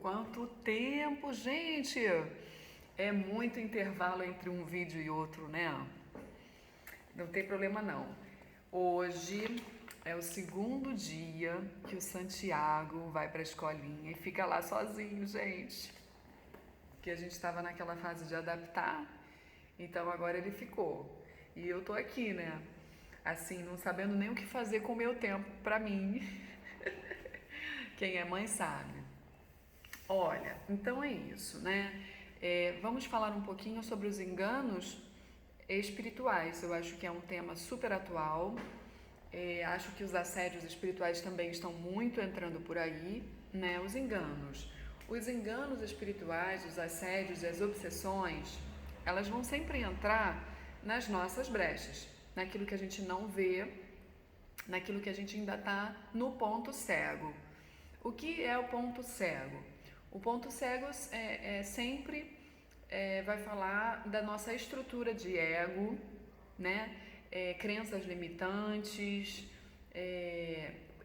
Quanto tempo, gente! É muito intervalo entre um vídeo e outro, né? Não tem problema não. Hoje é o segundo dia que o Santiago vai para a escolinha e fica lá sozinho, gente. Que a gente estava naquela fase de adaptar, então agora ele ficou. E eu tô aqui, né? Assim, não sabendo nem o que fazer com o meu tempo para mim. Quem é mãe sabe. Olha, então é isso, né? Vamos falar um pouquinho sobre os enganos espirituais. Eu acho que é um tema super atual. Acho que os assédios espirituais também estão muito entrando por aí, né? Os enganos. Os enganos espirituais, os assédios e as obsessões, elas vão sempre entrar nas nossas brechas, naquilo que a gente não vê, naquilo que a gente ainda está no ponto cego. O que é o ponto cego? O ponto cego sempre vai falar da nossa estrutura de ego, né? Crenças limitantes.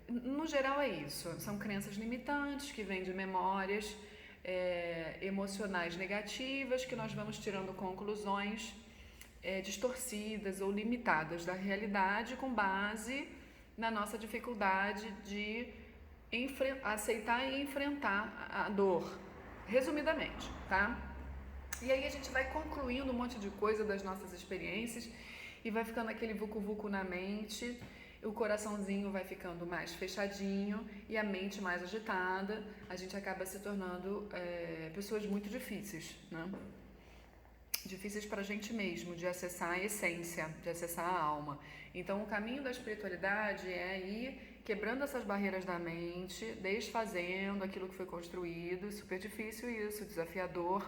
No geral é isso. São crenças limitantes que vêm de memórias emocionais negativas que nós vamos tirando conclusões distorcidas ou limitadas da realidade com base na nossa dificuldade de aceitar e enfrentar a dor, resumidamente, tá? E aí a gente vai concluindo um monte de coisa das nossas experiências e vai ficando aquele vucu-vucu na mente, o coraçãozinho vai ficando mais fechadinho e a mente mais agitada, a gente acaba se tornando pessoas muito difíceis, né? Difíceis para a gente mesmo, de acessar a essência, de acessar a alma. Então, o caminho da espiritualidade é ir quebrando essas barreiras da mente, desfazendo aquilo que foi construído. Super difícil isso, desafiador.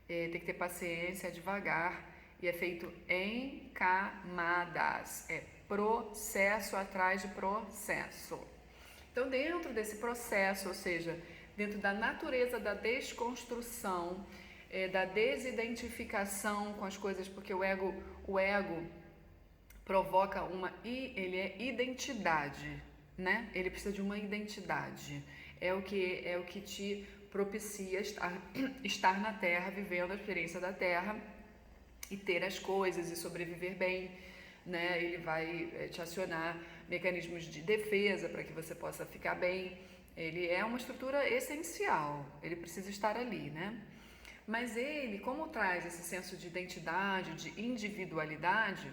Tem que ter paciência, é devagar e é feito em camadas. É processo atrás de processo. Então, dentro desse processo, ou seja, dentro da natureza da desconstrução, da desidentificação com as coisas, porque o ego provoca ele é identidade, né? Ele precisa de uma identidade. É o que te propicia estar na Terra, vivendo a experiência da Terra e ter as coisas e sobreviver bem, né? Ele vai te acionar mecanismos de defesa para que você possa ficar bem. Ele é uma estrutura essencial, ele precisa estar ali, né? Mas ele, como traz esse senso de identidade, de individualidade,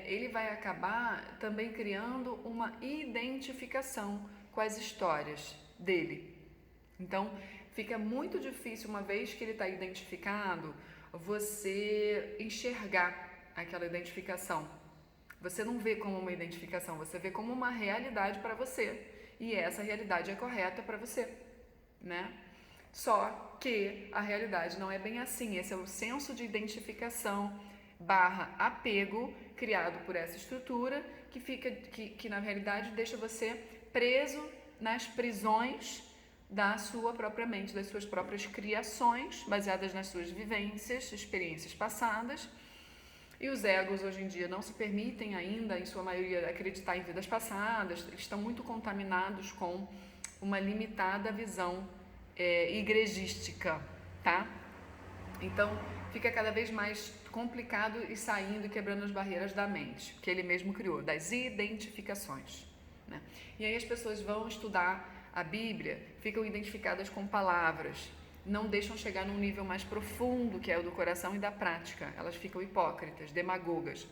ele vai acabar também criando uma identificação com as histórias dele. Então, fica muito difícil, uma vez que ele está identificado, você enxergar aquela identificação. Você não vê como uma identificação, você vê como uma realidade para você. E essa realidade é correta para você, né? Só que a realidade não é bem assim. Esse é o senso de identificação barra apego criado por essa estrutura que na realidade deixa você preso nas prisões da sua própria mente, das suas próprias criações, baseadas nas suas vivências, experiências passadas. E os egos hoje em dia não se permitem ainda, em sua maioria, acreditar em vidas passadas, eles estão muito contaminados com uma limitada visão igrejística, tá? Então fica cada vez mais complicado e saindo e quebrando as barreiras da mente, que ele mesmo criou, das identificações, né? E aí as pessoas vão estudar a Bíblia, ficam identificadas com palavras, não deixam chegar num nível mais profundo, que é o do coração e da prática. Elas ficam hipócritas, demagogas.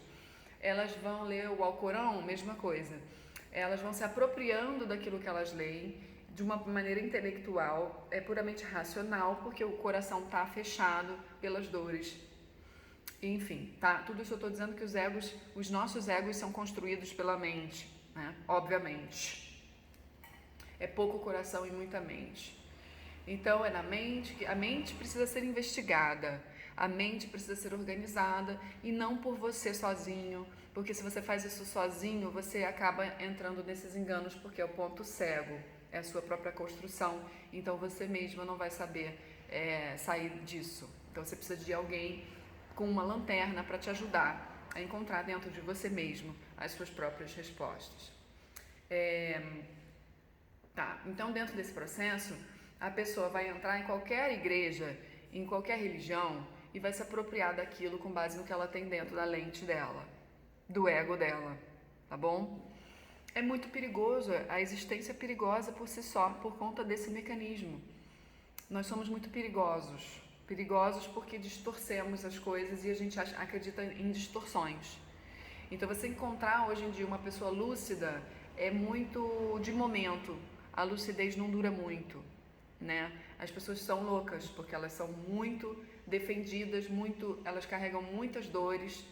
Elas vão ler o Alcorão, mesma coisa. Elas vão se apropriando daquilo que elas leem de uma maneira intelectual, puramente racional, porque o coração está fechado pelas dores. Enfim, tá? Tudo isso eu estou dizendo que os nossos egos são construídos pela mente, né? Obviamente. É pouco coração e muita mente. Então é na mente que a mente precisa ser investigada, a mente precisa ser organizada e não por você sozinho, porque se você faz isso sozinho, você acaba entrando nesses enganos, porque é o ponto cego, é a sua própria construção, então você mesma não vai saber sair disso. Então você precisa de alguém com uma lanterna para te ajudar a encontrar dentro de você mesmo as suas próprias respostas. Tá, Então, dentro desse processo, a pessoa vai entrar em qualquer igreja, em qualquer religião, e vai se apropriar daquilo com base no que ela tem dentro da lente dela, do ego dela, tá bom? É muito perigoso, a existência é perigosa por si só, por conta desse mecanismo. Nós somos muito perigosos porque distorcemos as coisas e a gente acredita em distorções. Então, você encontrar hoje em dia uma pessoa lúcida é muito de momento, a lucidez não dura muito, né? As pessoas são loucas porque elas são muito defendidas, elas carregam muitas dores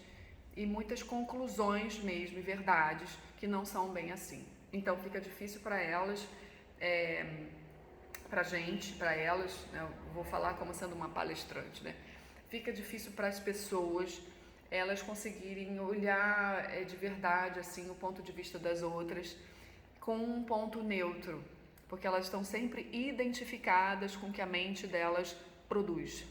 e muitas conclusões mesmo, e verdades que não são bem assim. Então fica difícil para elas, pra gente, para elas, né? Eu vou falar como sendo uma palestrante, né? Fica difícil para as pessoas elas conseguirem olhar de verdade assim o ponto de vista das outras com um ponto neutro, porque elas estão sempre identificadas com o que a mente delas produz,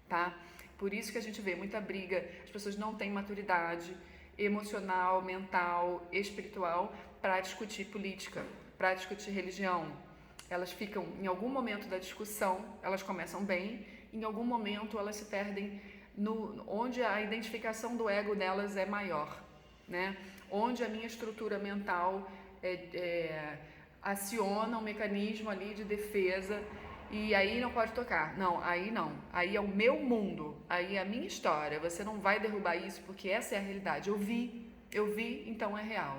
tá? Por isso que a gente vê muita briga, as pessoas não têm maturidade emocional, mental, espiritual para discutir política, para discutir religião. Elas ficam, em algum momento da discussão, elas começam bem, em algum momento elas se perdem onde a identificação do ego delas é maior, né? Onde a minha estrutura mental aciona um mecanismo ali de defesa e aí não pode tocar. Não. Aí é o meu mundo, aí é a minha história. Você não vai derrubar isso porque essa é a realidade. Eu vi, então é real,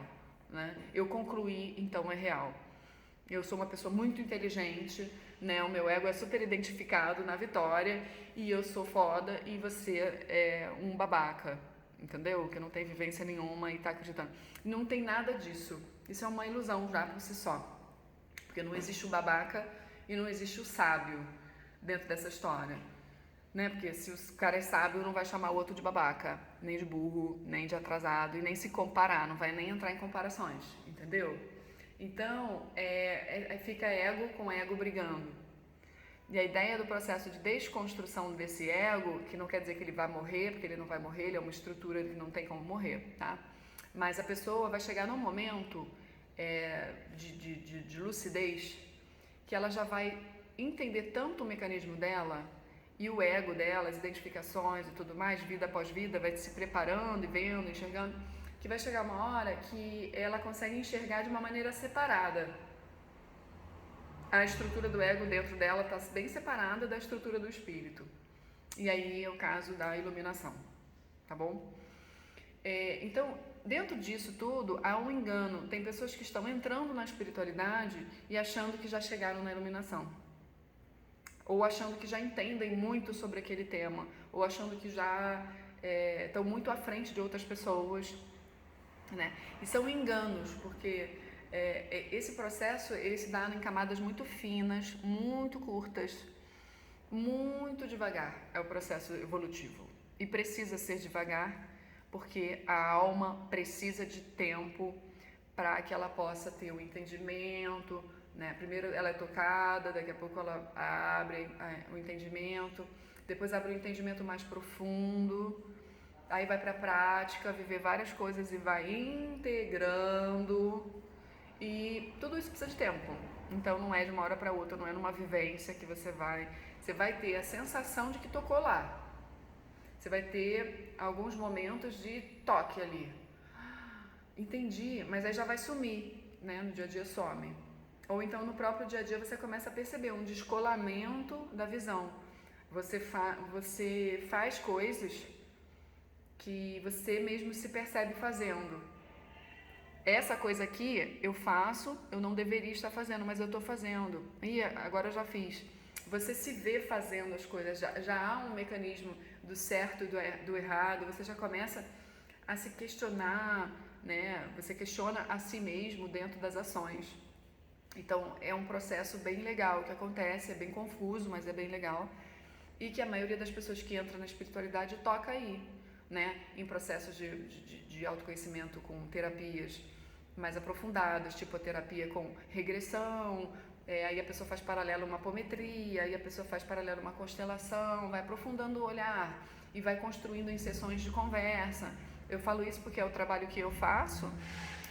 né? Eu concluí, então é real. Eu sou uma pessoa muito inteligente, né? O meu ego é super identificado na vitória e eu sou foda e você é um babaca, entendeu? Que não tem vivência nenhuma e tá acreditando. Não tem nada disso. Isso é uma ilusão já por si só. Porque não existe o babaca e não existe o sábio dentro dessa história, né? Porque se o cara é sábio, não vai chamar o outro de babaca, nem de burro, nem de atrasado e nem se comparar, não vai nem entrar em comparações, entendeu? Então, fica ego com ego brigando. E a ideia do processo de desconstrução desse ego, que não quer dizer que ele vai morrer, porque ele não vai morrer, ele é uma estrutura que não tem como morrer, tá? Mas a pessoa vai chegar num momento de lucidez que ela já vai entender tanto o mecanismo dela e o ego dela, as identificações e tudo mais, vida após vida, vai se preparando e vendo, enxergando, que vai chegar uma hora que ela consegue enxergar de uma maneira separada. A estrutura do ego dentro dela está bem separada da estrutura do espírito. E aí é o caso da iluminação, tá bom? Então, dentro disso tudo, há um engano. Tem pessoas que estão entrando na espiritualidade e achando que já chegaram na iluminação. Ou achando que já entendem muito sobre aquele tema. Ou achando que já estão muito à frente de outras pessoas, né? E são enganos, porque esse processo ele se dá em camadas muito finas, muito curtas, muito devagar. É o processo evolutivo. E precisa ser devagar, porque a alma precisa de tempo para que ela possa ter o entendimento, né? Primeiro ela é tocada, daqui a pouco ela abre o entendimento, depois abre o entendimento mais profundo, aí vai para a prática, viver várias coisas e vai integrando, e tudo isso precisa de tempo. Então não é de uma hora para outra, não é numa vivência que você vai ter a sensação de que tocou lá. Você vai ter alguns momentos de toque ali. Entendi, mas aí já vai sumir, né? No dia a dia some. Ou então no próprio dia a dia você começa a perceber um descolamento da visão. Você faz coisas que você mesmo se percebe fazendo. Essa coisa aqui eu faço, eu não deveria estar fazendo, mas eu estou fazendo. E agora eu já fiz. Você se vê fazendo as coisas, já há um mecanismo do certo e do errado, você já começa a se questionar, né? Você questiona a si mesmo dentro das ações. Então é um processo bem legal que acontece, é bem confuso, mas é bem legal. E que a maioria das pessoas que entram na espiritualidade toca aí, né? Em processos de autoconhecimento com terapias mais aprofundadas, tipo a terapia com regressão, aí a pessoa faz paralelo a uma apometria, aí a pessoa faz paralelo a uma constelação, vai aprofundando o olhar e vai construindo em sessões de conversa. Eu falo isso porque é o trabalho que eu faço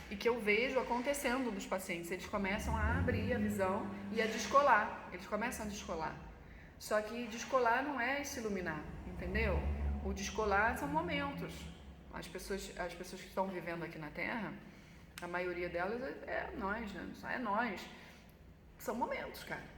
e que eu vejo acontecendo dos pacientes. Eles começam a abrir a visão e a descolar. Eles começam a descolar. Só que descolar não é se iluminar, entendeu? O descolar são momentos. As pessoas que estão vivendo aqui na Terra, a maioria delas é nós, né? Só é nós. São momentos, cara.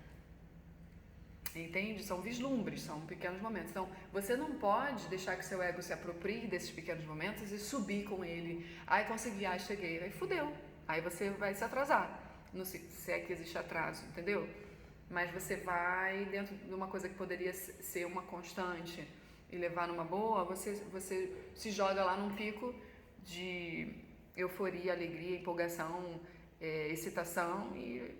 Entende? São vislumbres, são pequenos momentos. Então, você não pode deixar que seu ego se aproprie desses pequenos momentos e subir com ele. Ai, consegui, ai, cheguei. Aí fudeu. Aí você vai se atrasar. Não sei se é que existe atraso, entendeu? Mas você vai dentro de uma coisa que poderia ser uma constante e levar numa boa, você se joga lá num pico de euforia, alegria, empolgação, excitação e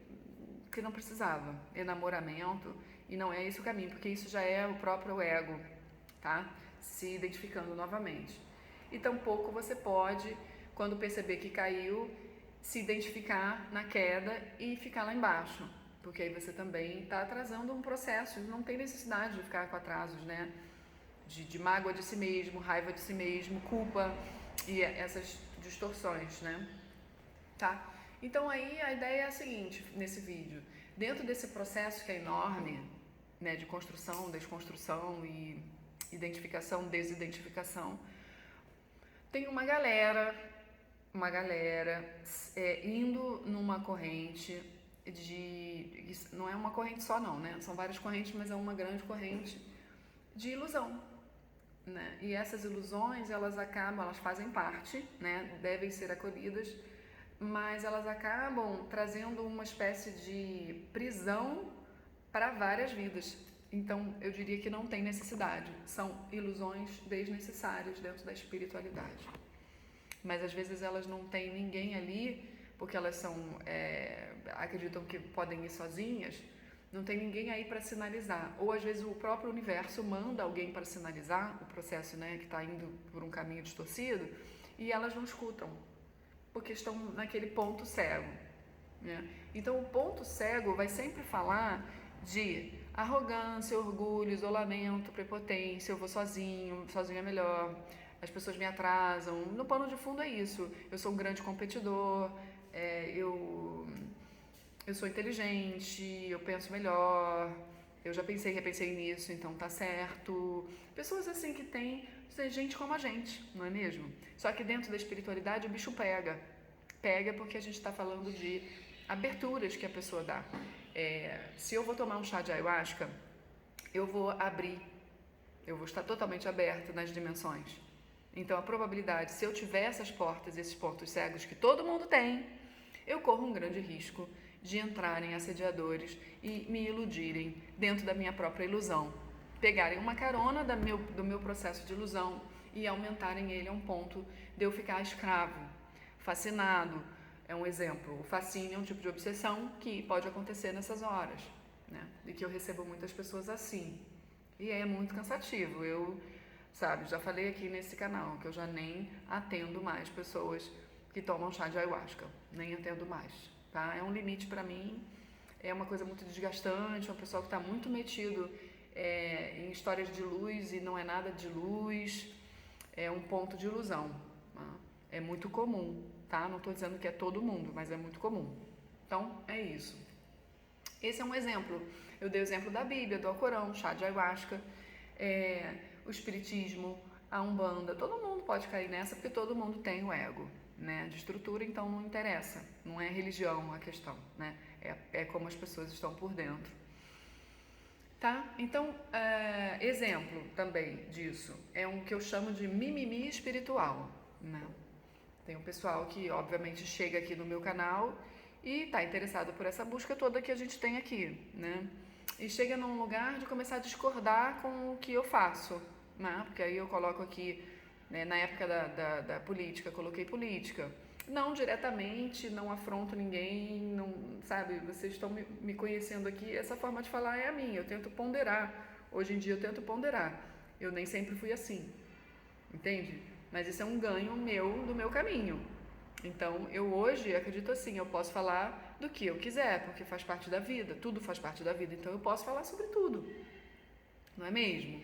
que não precisava, enamoramento, e não é esse o caminho, porque isso já é o próprio ego, tá? Se identificando novamente. E tampouco você pode, quando perceber que caiu, se identificar na queda e ficar lá embaixo, porque aí você também está atrasando um processo, não tem necessidade de ficar com atrasos, né? De mágoa de si mesmo, raiva de si mesmo, culpa e essas distorções, né? Tá? Então aí a ideia é a seguinte, nesse vídeo, dentro desse processo que é enorme, né, de construção, desconstrução e identificação, desidentificação, tem uma galera indo numa corrente não é uma corrente só não, né? São várias correntes, mas é uma grande corrente de ilusão, né? E essas ilusões, elas fazem parte, né? Devem ser acolhidas, mas elas acabam trazendo uma espécie de prisão para várias vidas. Então, eu diria que não tem necessidade. São ilusões desnecessárias dentro da espiritualidade. Mas, às vezes, elas não têm ninguém ali, porque elas acreditam que podem ir sozinhas, não tem ninguém aí para sinalizar. Ou, às vezes, o próprio universo manda alguém para sinalizar o processo, né, que está indo por um caminho distorcido, e elas não escutam, porque estão naquele ponto cego, né? Então, o ponto cego vai sempre falar de arrogância, orgulho, isolamento, prepotência, eu vou sozinho é melhor, as pessoas me atrasam. No pano de fundo é isso. Eu sou um grande competidor, eu sou inteligente, eu penso melhor, eu já pensei, repensei nisso, então tá certo. Pessoas assim que tem gente como a gente, não é mesmo? Só que dentro da espiritualidade o bicho pega. Pega porque a gente está falando de aberturas que a pessoa dá. Se eu vou tomar um chá de ayahuasca, eu vou abrir, eu vou estar totalmente aberta nas dimensões. Então a probabilidade, se eu tiver essas portas, esses pontos cegos que todo mundo tem, eu corro um grande risco de entrarem assediadores e me iludirem dentro da minha própria ilusão. Pegarem uma carona do meu processo de ilusão e aumentarem ele a um ponto de eu ficar escravo, fascinado. É um exemplo. O fascínio é um tipo de obsessão que pode acontecer nessas horas, né? E que eu recebo muitas pessoas assim. E é muito cansativo. Eu, já falei aqui nesse canal que eu já nem atendo mais pessoas que tomam chá de ayahuasca. Nem atendo mais, tá? É um limite para mim. É uma coisa muito desgastante. É um pessoal que está muito metido em histórias de luz e não é nada de luz. É um ponto de ilusão. Tá? É muito comum, tá? Não estou dizendo que é todo mundo, mas é muito comum. Então, é isso. Esse é um exemplo. Eu dei o exemplo da Bíblia, do Alcorão, chá de ayahuasca, o espiritismo, a Umbanda. Todo mundo pode cair nessa porque todo mundo tem o ego, né? De estrutura, então não interessa. Não é religião a questão, né? É como as pessoas estão por dentro. Tá? Então, exemplo também disso é um que eu chamo de mimimi espiritual, né? Tem um pessoal que, obviamente, chega aqui no meu canal e está interessado por essa busca toda que a gente tem aqui, né? E chega num lugar de começar a discordar com o que eu faço, né? Porque aí eu coloco aqui, né, na época da política, coloquei política. Não diretamente, não afronto ninguém, não, sabe? Vocês estão me conhecendo aqui, essa forma de falar é a minha, eu tento ponderar. Hoje em dia eu tento ponderar. Eu nem sempre fui assim, entende? Mas isso é um ganho do meu caminho. Então, eu hoje acredito assim, eu posso falar do que eu quiser, porque faz parte da vida, tudo faz parte da vida, então eu posso falar sobre tudo, não é mesmo?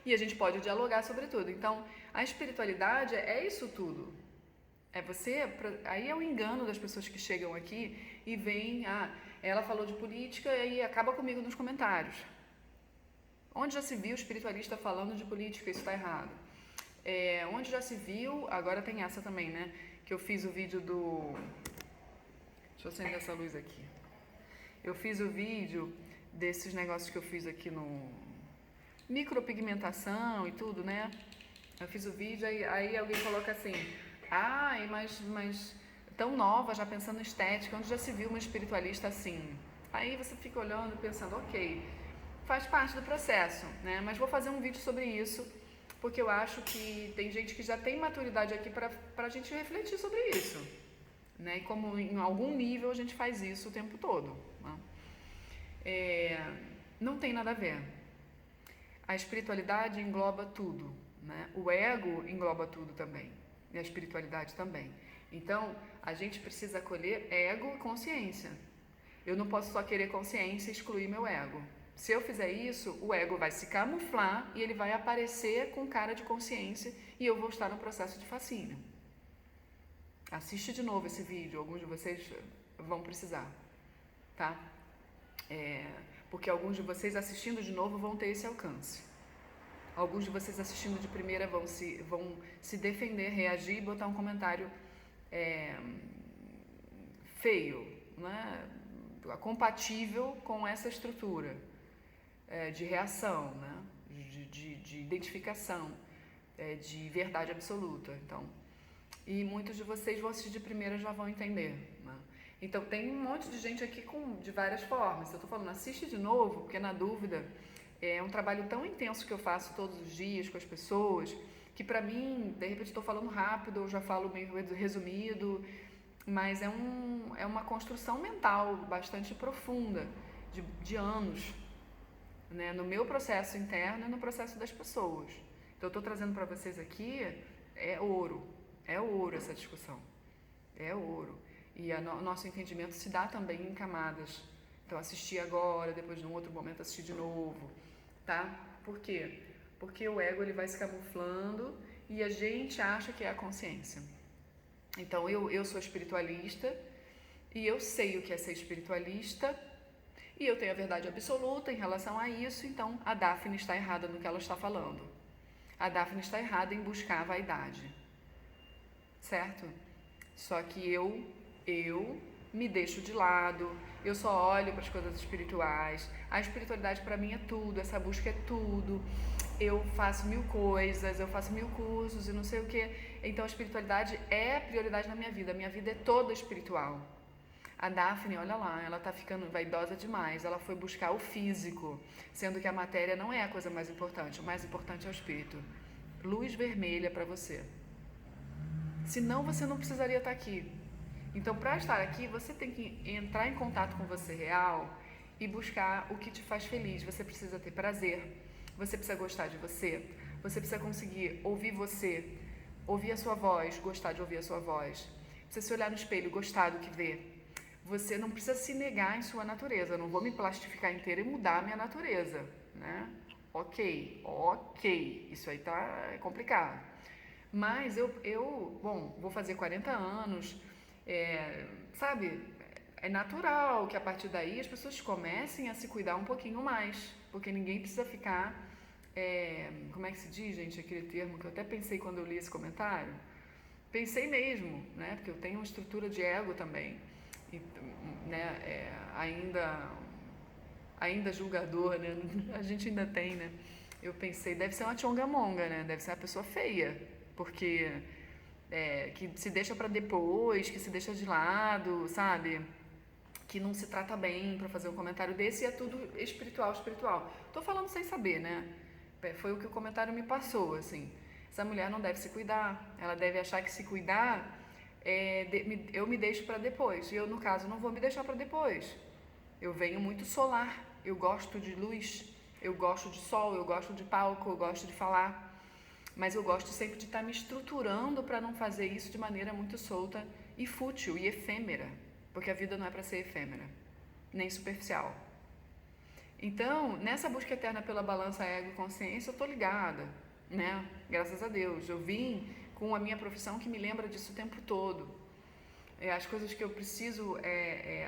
E a gente pode dialogar sobre tudo. Então, a espiritualidade é isso tudo. Aí é o engano das pessoas que chegam aqui e veem, ela falou de política e acaba comigo nos comentários. Onde já se viu espiritualista falando de política? Isso está errado. Onde já se viu, agora tem essa também, né? Que eu fiz o vídeo do... Deixa eu acender essa luz aqui. Eu fiz o vídeo desses negócios que eu fiz aqui no... Micropigmentação e tudo, né? Eu fiz o vídeo, aí alguém coloca assim... mas tão nova, já pensando em estética, onde já se viu uma espiritualista assim? Aí você fica olhando, pensando, ok, faz parte do processo, né? Mas vou fazer um vídeo sobre isso, porque eu acho que tem gente que já tem maturidade aqui para a gente refletir sobre isso, né? E como em algum nível a gente faz isso o tempo todo, né? Não tem nada a ver. A espiritualidade engloba tudo, né? O ego engloba tudo também. E a espiritualidade também. Então, a gente precisa acolher ego e consciência. Eu não posso só querer consciência e excluir meu ego. Se eu fizer isso, o ego vai se camuflar e ele vai aparecer com cara de consciência e eu vou estar no processo de fascínio. Assiste de novo esse vídeo, alguns de vocês vão precisar, tá? Porque alguns de vocês assistindo de novo vão ter esse alcance. Alguns de vocês assistindo de primeira vão se defender, reagir e botar um comentário feio, né? Compatível com essa estrutura de reação, né? de identificação, de verdade absoluta. Então, e muitos de vocês vão assistir de primeira já vão entender, né? Então, tem um monte de gente aqui de várias formas. Eu estou falando, assiste de novo, porque na dúvida... É um trabalho tão intenso que eu faço todos os dias com as pessoas, que para mim, de repente estou falando rápido, eu já falo meio resumido, mas é uma construção mental bastante profunda, de anos, né? No meu processo interno e no processo das pessoas. Então eu estou trazendo para vocês aqui, é ouro essa discussão, é ouro. E o nosso entendimento se dá também em camadas. Então assistir agora, depois de um outro momento assistir de novo, tá? Por quê? Porque o ego ele vai se camuflando e a gente acha que é a consciência. Então eu sou espiritualista e eu sei o que é ser espiritualista e eu tenho a verdade absoluta em relação a isso, então a Daphne está errada no que ela está falando. A Daphne está errada em buscar a vaidade, certo? Só que eu me deixo de lado, eu só olho para as coisas espirituais, a espiritualidade para mim é tudo, essa busca é tudo, eu faço 1000 coisas, eu faço 1000 cursos e não sei o que, então a espiritualidade é prioridade na minha vida é toda espiritual. A Daphne, olha lá, ela está ficando vaidosa demais, ela foi buscar o físico, sendo que a matéria não é a coisa mais importante, o mais importante é o espírito. Luz vermelha para você. Senão você não precisaria estar aqui. Então, para estar aqui, você tem que entrar em contato com você real e buscar o que te faz feliz. Você precisa ter prazer, você precisa gostar de você, você precisa conseguir ouvir a sua voz, gostar de ouvir a sua voz. Precisa se olhar no espelho, gostar do que vê. Você não precisa se negar em sua natureza. Eu não vou me plastificar inteira e mudar a minha natureza, né? Ok, isso aí é complicado. Mas bom, vou fazer 40 anos... sabe, é natural que a partir daí as pessoas comecem a se cuidar um pouquinho mais, porque ninguém precisa ficar, como é que se diz, gente, aquele termo que eu até pensei quando eu li esse comentário, pensei mesmo, né, porque eu tenho uma estrutura de ego também, e, né, ainda julgador, né, a gente ainda tem, né, eu pensei, deve ser uma tchongamonga, né, deve ser uma pessoa feia, porque... que se deixa para depois, que se deixa de lado, sabe? Que não se trata bem para fazer um comentário desse e é tudo espiritual. Tô falando sem saber, né? Foi o que o comentário me passou, assim. Essa mulher não deve se cuidar, ela deve achar que se cuidar, eu me deixo para depois. E eu, no caso, não vou me deixar para depois. Eu venho muito solar, eu gosto de luz, eu gosto de sol, eu gosto de palco, eu gosto de falar. Mas eu gosto sempre de estar me estruturando para não fazer isso de maneira muito solta e fútil e efêmera, porque a vida não é para ser efêmera, nem superficial. Então, nessa busca eterna pela balança ego e consciência, eu estou ligada, né? Graças a Deus. Eu vim com a minha profissão que me lembra disso o tempo todo. As coisas que eu preciso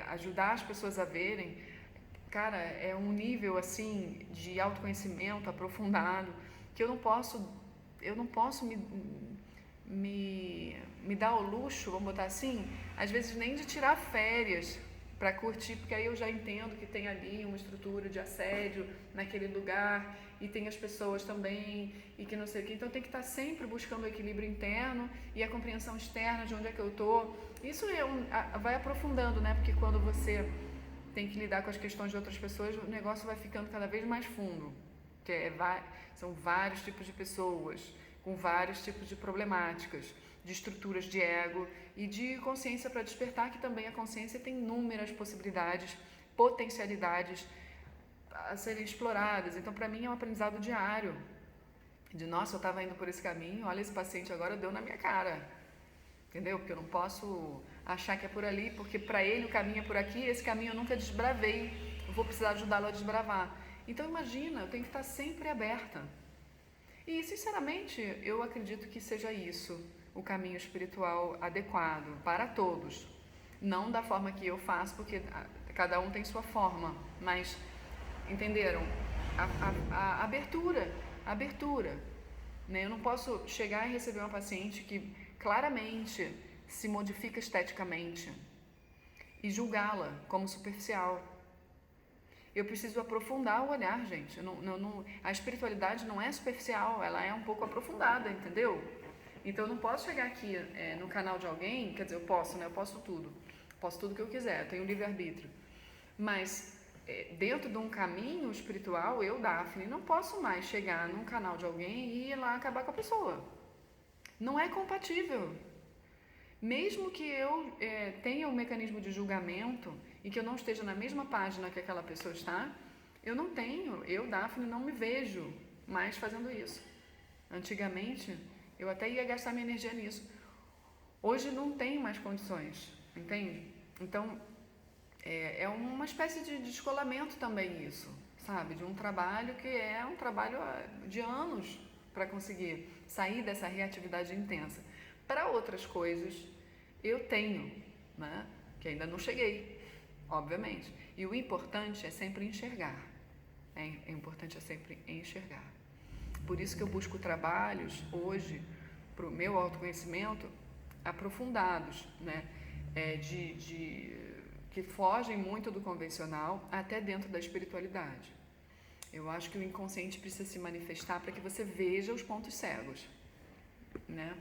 ajudar as pessoas a verem, cara, é um nível assim de autoconhecimento aprofundado que eu não posso me dar o luxo, vamos botar assim, às vezes nem de tirar férias para curtir, porque aí eu já entendo que tem ali uma estrutura de assédio naquele lugar e tem as pessoas também e que não sei o que. Então tem que estar sempre buscando o equilíbrio interno e a compreensão externa de onde é que eu tô. Isso vai aprofundando, né? Porque quando você tem que lidar com as questões de outras pessoas, o negócio vai ficando cada vez mais fundo. Que são vários tipos de pessoas, com vários tipos de problemáticas, de estruturas de ego e de consciência para despertar, que também a consciência tem inúmeras possibilidades, potencialidades a serem exploradas. Então, para mim, é um aprendizado diário. De, nossa, eu estava indo por esse caminho, olha, esse paciente agora deu na minha cara. Entendeu? Porque eu não posso achar que é por ali, porque para ele o caminho é por aqui, esse caminho eu nunca desbravei. Eu vou precisar ajudá-lo a desbravar. Então, imagina, eu tenho que estar sempre aberta. E, sinceramente, eu acredito que seja isso o caminho espiritual adequado para todos. Não da forma que eu faço, porque cada um tem sua forma, mas, entenderam? A abertura, né? Eu não posso chegar e receber uma paciente que claramente se modifica esteticamente e julgá-la como superficial. Eu preciso aprofundar o olhar, gente. A espiritualidade não é superficial, ela é um pouco aprofundada, entendeu? Então eu não posso chegar aqui no canal de alguém, quer dizer, eu posso, né? Eu posso tudo que eu quiser, eu tenho livre-arbítrio. Mas dentro de um caminho espiritual, eu, Daphne, não posso mais chegar num canal de alguém e ir lá acabar com a pessoa. Não é compatível. Mesmo que eu tenha um mecanismo de julgamento e que eu não esteja na mesma página que aquela pessoa está, eu, Daphne, não me vejo mais fazendo isso. Antigamente, eu até ia gastar minha energia nisso. Hoje não tenho mais condições, entende? Então, é uma espécie de descolamento também isso, sabe? De um trabalho que é um trabalho de anos para conseguir sair dessa reatividade intensa. Para outras coisas, eu tenho, né? Que ainda não cheguei, obviamente. E o importante é sempre enxergar. O importante é sempre enxergar. Por isso que eu busco trabalhos hoje, para o meu autoconhecimento, aprofundados, né? Que fogem muito do convencional até dentro da espiritualidade. Eu acho que o inconsciente precisa se manifestar para que você veja os pontos cegos, né?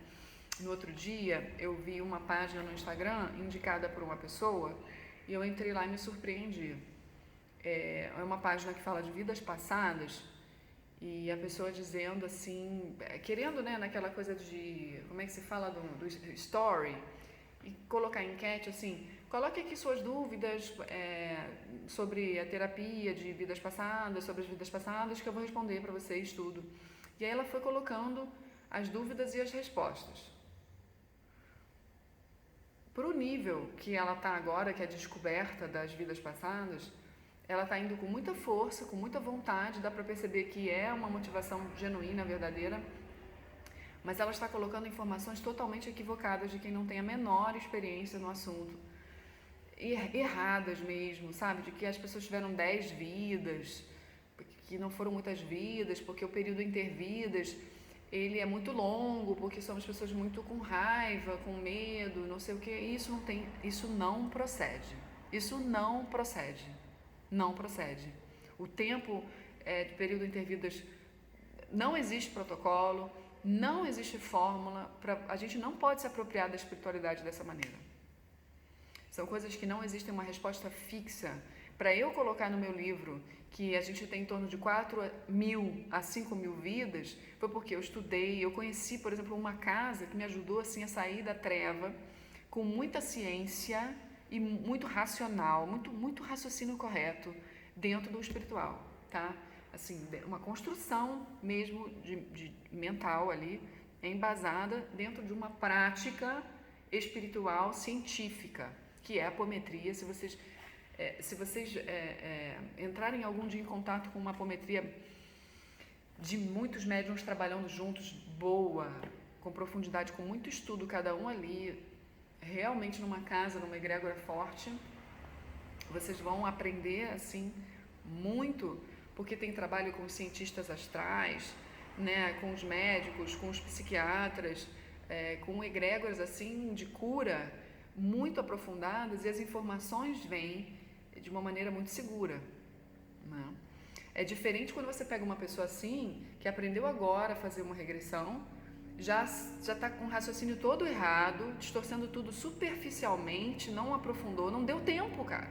No outro dia, eu vi uma página no Instagram indicada por uma pessoa e eu entrei lá e me surpreendi. É uma página que fala de vidas passadas e a pessoa dizendo assim, querendo, né, naquela coisa de, como é que se fala do story, e colocar enquete assim, coloque aqui suas dúvidas sobre a terapia de vidas passadas, sobre as vidas passadas, que eu vou responder para vocês tudo. E aí ela foi colocando as dúvidas e as respostas. Para o nível que ela está agora, que é a descoberta das vidas passadas, ela está indo com muita força, com muita vontade, dá para perceber que é uma motivação genuína, verdadeira, mas ela está colocando informações totalmente equivocadas de quem não tem a menor experiência no assunto. Erradas mesmo, sabe? De que as pessoas tiveram 10 vidas, que não foram muitas vidas, porque o período intervidas ele é muito longo, porque somos pessoas muito com raiva, com medo, não sei o que. Isso não procede. Isso não procede. Não procede. O tempo de período intervidas, não existe protocolo, não existe fórmula, a gente não pode se apropriar da espiritualidade dessa maneira. São coisas que não existem uma resposta fixa. Para eu colocar no meu livro que a gente tem em torno de 4.000 a 5.000 vidas, foi porque eu estudei, eu conheci, por exemplo, uma casa que me ajudou assim, a sair da treva, com muita ciência e muito racional, muito raciocínio correto dentro do espiritual, tá? Assim, uma construção mesmo de mental ali, embasada dentro de uma prática espiritual científica, que é a apometria. Se vocês entrarem algum dia em contato com uma apometria de muitos médiuns trabalhando juntos, boa, com profundidade, com muito estudo, cada um ali, realmente numa casa, numa egrégora forte, vocês vão aprender, assim, muito, porque tem trabalho com os cientistas astrais, né, com os médicos, com os psiquiatras, com egrégoras, assim, de cura, muito aprofundadas, e as informações vêm de uma maneira muito segura, né? É diferente quando você pega uma pessoa assim, que aprendeu agora a fazer uma regressão, já está com o raciocínio todo errado, distorcendo tudo superficialmente, não aprofundou, não deu tempo, cara.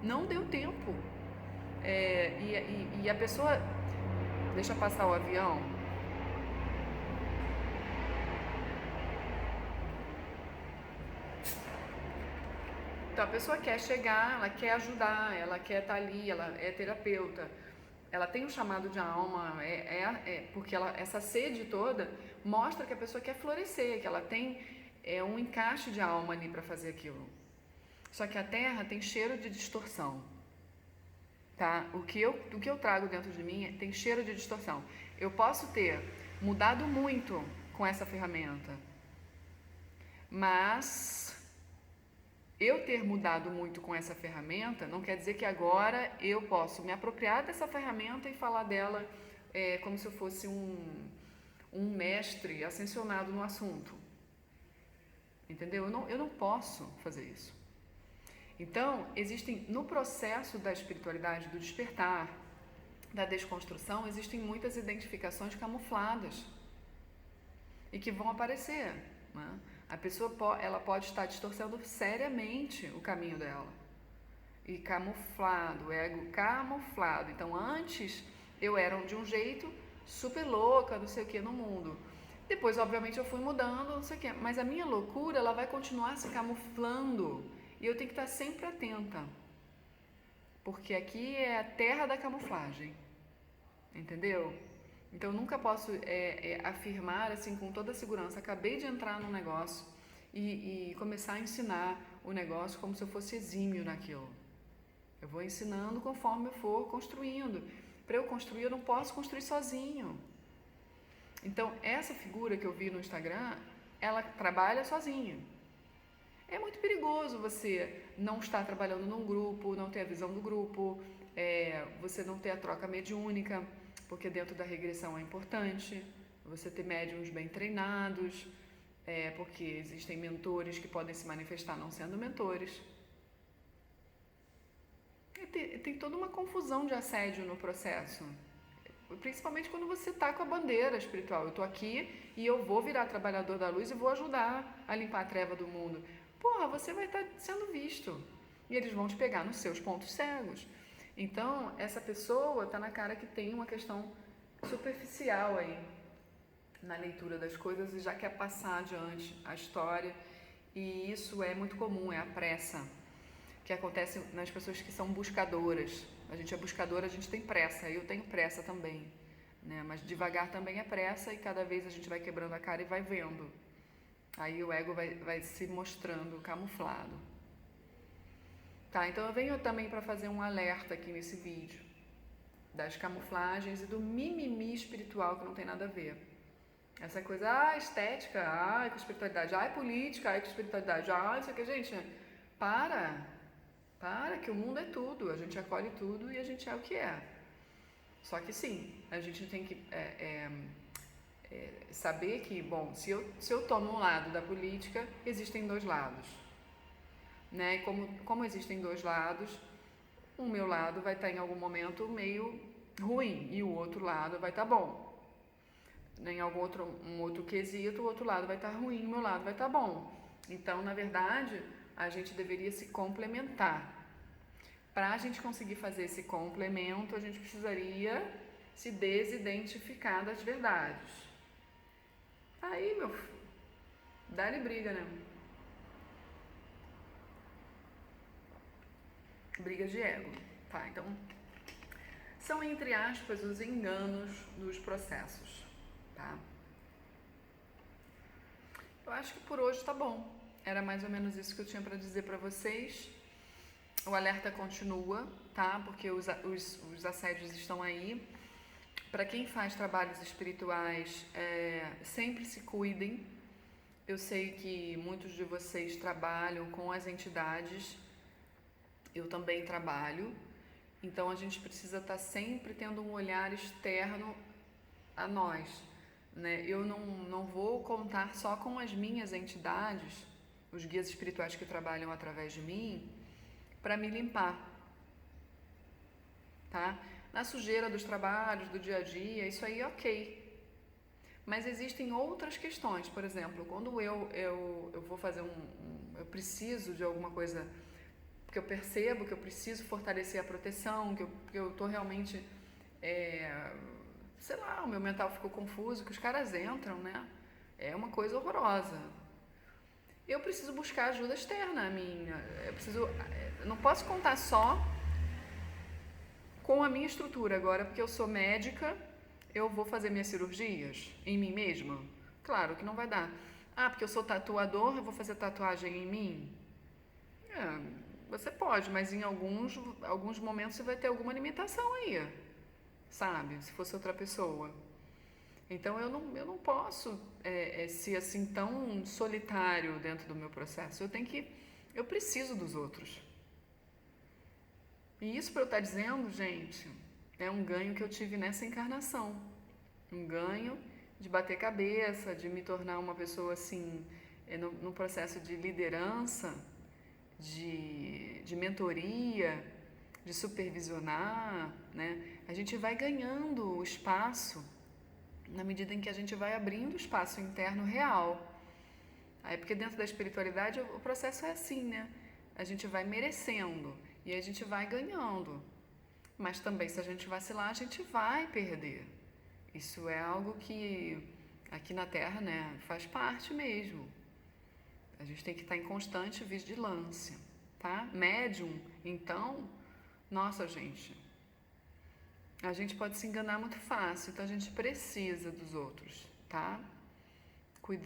Não deu tempo. E a pessoa... Deixa passar o avião. Então, a pessoa quer chegar, ela quer ajudar, ela quer estar ali, ela é terapeuta. Ela tem um chamado de alma, porque essa sede toda mostra que a pessoa quer florescer, que ela tem um encaixe de alma ali para fazer aquilo. Só que a Terra tem cheiro de distorção, tá? O que eu trago dentro de mim tem cheiro de distorção. Eu posso ter mudado muito com essa ferramenta, mas eu ter mudado muito com essa ferramenta não quer dizer que agora eu posso me apropriar dessa ferramenta e falar dela como se eu fosse um mestre ascensionado no assunto. Entendeu? Eu não posso fazer isso. Então, existem, no processo da espiritualidade, do despertar, da desconstrução, existem muitas identificações camufladas e que vão aparecer, né? A pessoa ela pode estar distorcendo seriamente o caminho dela. E camuflado, o ego camuflado. Então, antes eu era de um jeito super louca, não sei o que, no mundo. Depois, obviamente, eu fui mudando, não sei o que. Mas a minha loucura, ela vai continuar se camuflando. E eu tenho que estar sempre atenta. Porque aqui é a terra da camuflagem. Entendeu? Então, eu nunca posso afirmar, assim, com toda segurança, acabei de entrar num negócio e começar a ensinar o negócio como se eu fosse exímio naquilo. Eu vou ensinando conforme eu for construindo. Para eu construir, eu não posso construir sozinho. Então, essa figura que eu vi no Instagram, ela trabalha sozinha. É muito perigoso você não estar trabalhando num grupo, não ter a visão do grupo, você não ter a troca mediúnica, porque dentro da regressão é importante você ter médiums bem treinados, porque existem mentores que podem se manifestar não sendo mentores. Tem toda uma confusão de assédio no processo, principalmente quando você está com a bandeira espiritual. Eu estou aqui e eu vou virar trabalhador da luz e vou ajudar a limpar a treva do mundo. Porra, você vai estar sendo visto e eles vão te pegar nos seus pontos cegos. Então, essa pessoa está na cara que tem uma questão superficial aí na leitura das coisas e já quer passar adiante a história, e isso é muito comum, é a pressa que acontece nas pessoas que são buscadoras. A gente é buscadora, a gente tem pressa, eu tenho pressa também, né? Mas devagar também é pressa, e cada vez a gente vai quebrando a cara e vai vendo. Aí o ego vai se mostrando camuflado. Tá, então eu venho também para fazer um alerta aqui nesse vídeo das camuflagens e do mimimi espiritual, que não tem nada a ver. Essa coisa, estética, com espiritualidade, política, com espiritualidade, isso aqui, gente, para, que o mundo é tudo, a gente acolhe tudo e a gente é o que é. Só que sim, a gente tem que saber que, bom, se eu tomo um lado da política, existem dois lados, né? E como existem dois lados, o meu lado vai estar em algum momento meio ruim e o outro lado vai estar bom. Em algum um outro quesito, o outro lado vai estar ruim, o meu lado vai estar bom. Então, na verdade, a gente deveria se complementar. Para a gente conseguir fazer esse complemento, a gente precisaria se desidentificar das verdades. Aí, meu filho, dá-lhe briga, né? Briga de ego. Tá, então, são, entre aspas, os enganos dos processos. Tá? Eu acho que por hoje tá bom. Era mais ou menos isso que eu tinha para dizer para vocês. O alerta continua, tá? Porque os assédios estão aí. Para quem faz trabalhos espirituais, sempre se cuidem, Eu sei que muitos de vocês trabalham com as entidades, eu também trabalho, então a gente precisa estar sempre tendo um olhar externo a nós, né? Eu não vou contar só com as minhas entidades, os guias espirituais que trabalham através de mim, para me limpar, tá? Na sujeira dos trabalhos, do dia a dia, isso aí é ok. Mas existem outras questões, por exemplo, quando eu vou fazer eu preciso de alguma coisa, porque eu percebo que eu preciso fortalecer a proteção, que eu tô realmente, sei lá, o meu mental ficou confuso, que os caras entram, né? É uma coisa horrorosa. Eu preciso buscar ajuda externa a minha, eu não posso contar só com a minha estrutura agora, porque eu sou médica, eu vou fazer minhas cirurgias em mim mesma? Claro que não vai dar. Ah, porque eu sou tatuador, eu vou fazer tatuagem em mim? Você pode, mas em alguns momentos você vai ter alguma limitação aí, sabe? Se fosse outra pessoa. Então eu não posso ser assim tão solitário dentro do meu processo. Eu preciso dos outros. E isso para eu estar dizendo, gente, é um ganho que eu tive nessa encarnação. Um ganho de bater cabeça, de me tornar uma pessoa assim, no processo de liderança, de mentoria, de supervisionar, né? A gente vai ganhando o espaço na medida em que a gente vai abrindo o espaço interno real. Aí, porque dentro da espiritualidade o processo é assim, né? A gente vai merecendo e a gente vai ganhando. Mas também, se a gente vacilar, a gente vai perder. Isso é algo que aqui na Terra, né, faz parte mesmo. A gente tem que estar em constante vigilância, tá? Médium, então, nossa, gente, a gente pode se enganar muito fácil, então a gente precisa dos outros, tá?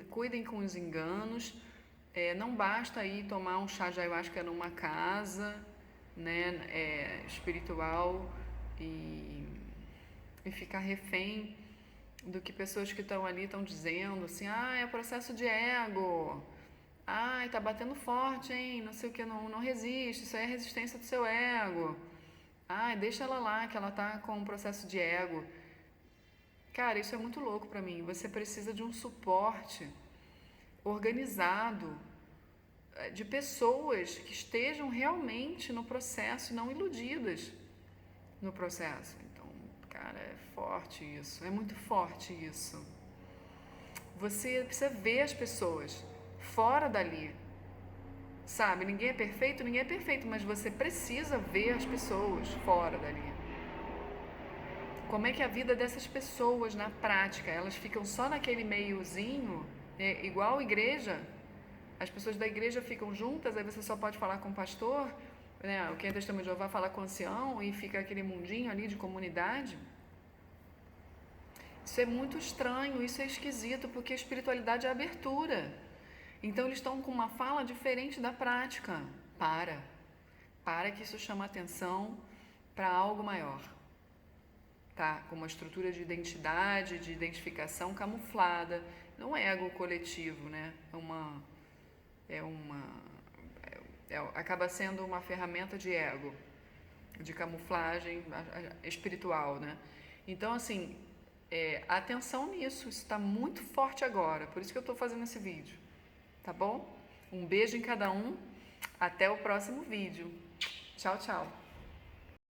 Cuidem com os enganos. Não basta aí tomar um chá de ayahuasca numa casa, né, espiritual e ficar refém do que pessoas que estão ali estão dizendo, assim, é processo de ego, tá batendo forte, hein, não sei o que, não resiste, isso aí é resistência do seu ego, deixa ela lá, que ela tá com um processo de ego. Cara, isso é muito louco pra mim. Você precisa de um suporte organizado, de pessoas que estejam realmente no processo, não iludidas no processo. Então, cara, é forte isso, é muito forte isso. Você precisa ver as pessoas fora dali, sabe? Ninguém é perfeito, mas você precisa ver as pessoas fora dali. Como é que é a vida dessas pessoas na prática? Elas ficam só naquele meiozinho, igual igreja. As pessoas da igreja ficam juntas, aí você só pode falar com o pastor, né? O que é testemunho de Jeová fala com o ancião e fica aquele mundinho ali de comunidade. Isso é muito estranho, isso é esquisito, porque a espiritualidade é abertura. Então eles estão com uma fala diferente da prática. Para que isso chama atenção para algo maior. Tá? Com uma estrutura de identidade, de identificação camuflada. Não é ego coletivo, né? Acaba sendo uma ferramenta de ego, de camuflagem espiritual, né? Então, assim, atenção nisso, isso está muito forte agora, por isso que eu estou fazendo esse vídeo, tá bom? Um beijo em cada um, até o próximo vídeo. Tchau, tchau.